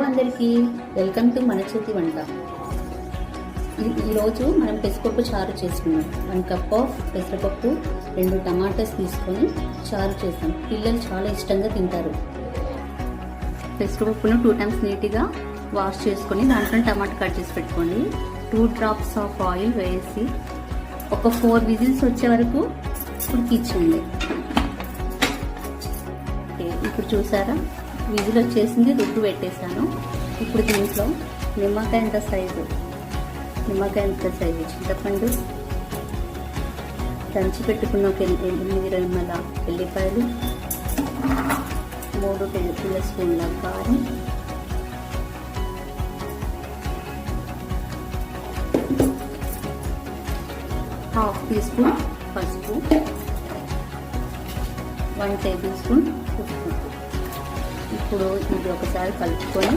అందరికీ welcome to మన చేతి వంట. ఈరోజు మనం పెసరపప్పు చారు చేసుకున్నాం. 1 కప్ ఆఫ్ పెసరపప్పు, 2 టమాటాస్ తీసుకొని చారు చేసాం. పిల్లలు చాలా ఇష్టంగా తింటారు. పెసరపప్పును 2 టైమ్స్ నీట్గా వాష్ చేసుకొని దాంట్లో టమాటా కట్ చేసి పెట్టుకోండి. 2 డ్రాప్స్ ఆఫ్ ఆయిల్ వేసి ఒక 4 విజిల్స్ వచ్చే వరకు ఉడికించండి. ఇప్పుడు చూసారా, విజిల్ వచ్చేసింది, రుబ్బు పెట్టేశాను. ఇప్పుడు దీంట్లో నిమ్మకాయ అంత సైజు చింతపండు, దంచి పెట్టుకున్న ఒక 8 రెమ్మల ఎల్లిపాయలు, 3 టేబుల్ స్పూన్ల కారం, ½ టీ స్పూన్ పసుపు, 1 టేబుల్ స్పూన్ ఉప్పు. ఇప్పుడు ఇది ఒకసారి కలుపుకొని